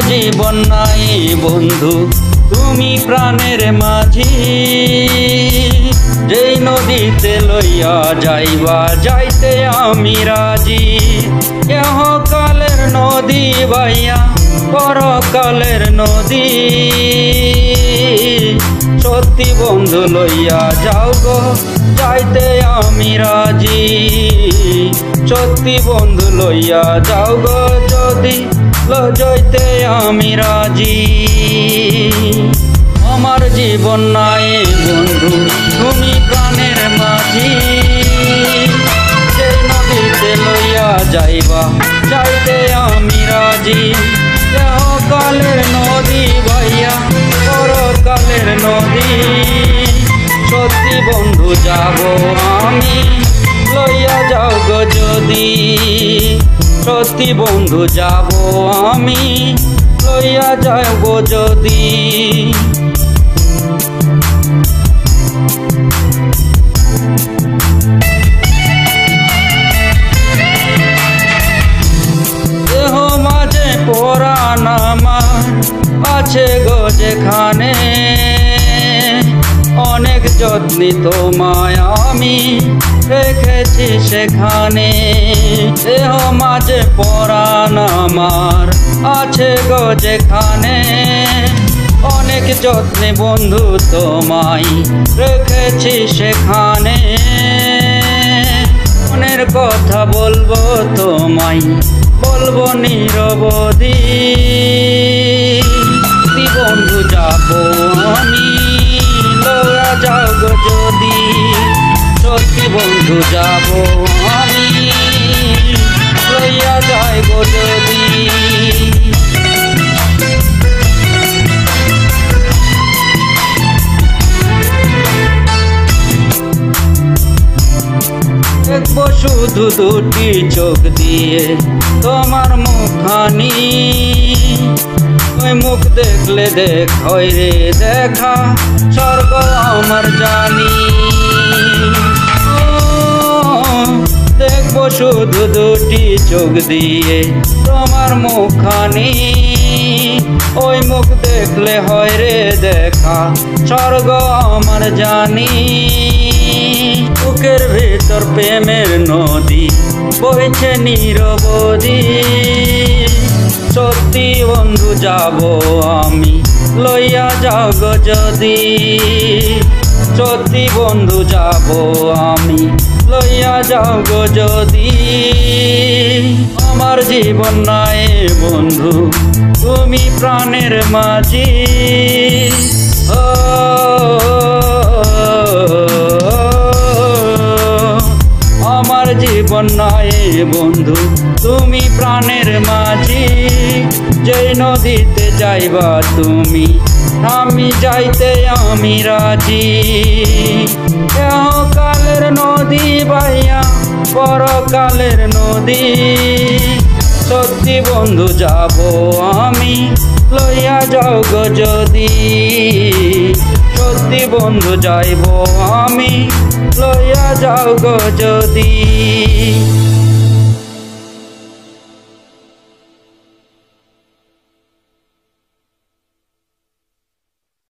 জীবন নাই বন্ধু তুমি প্রাণের মাঝি, যেই নদীতে লইয়া যাইবা যাইতে আমি রাজি। ইহকালের নদী বাইয়া পরকালের নদী, সত্যি বন্ধু লইয়া যাও গো যাইতে আমি রাজি। সত্যি বন্ধু লইয়া যাও গো যদি লইতে আমি রাজি। আমার জীবন নাই বন্ধু তুমি প্রাণের মাঝি, সেই নদীতে লইয়া যাইবা যাইতে আমি রাজি। ইহকালের নদী ভাইয়া পরকালের নদী, সত্যি বন্ধু যাব আমি লইয়া যাও গো যদি। সত্যি বন্ধু যাব আমি লইয়া যাও গো যদি। দেহ মাঝে পরাণ আমার আছে গো যেখানে, অনেক যত্নে তোমায় আমি রেখেছি সেখানে। দেহ মাঝে পরাণ আমার আছে গো যেখানে, অনেক যত্নে বন্ধু তোমায় রেখেছি সেখানে। মনের কথা বলবো তোমায় বলবো নিরবধি, বন্ধু যাব আমি লইয়া যাও গো যদি। সত্যি বন্ধু যাব আমি লইয়া যাই গো যদি। দেখবো শুধু দুটি চোখ দিয়ে তোমার মুখখানি, ওই মুখ দেখলে দেখ হয় রে দেখা স্বর্গ আমার জানি। দেখবো শুধু দুটি চোখ দিয়ে তোমার মুখখানি, ওই মুখ দেখলে হয় রে দেখা স্বর্গ আমার জানি। বুকের ভেতর প্রেমের নদী বইছে নিরবধি, সত্যি বন্ধু যাব আমি লইয়া যাও গো যদি। সত্যি বন্ধু যাব আমি লইয়া যাও গো যদি। আমার জীবন নাই বন্ধু তুমি প্রাণের মাঝি, আমার জীবন নাই বন্ধু তুমি প্রাণের মাঝি, যেই নদীতে যাইবা তুমি আমি যাইতে আমি রাজি। ইহকালের নদী বাইয়া পরকালের নদী, সত্যি বন্ধু যাব আমি লইয়া যাও গো যদি। সত্যি বন্ধু যাইব আমি লইয়া যাও গো যদি।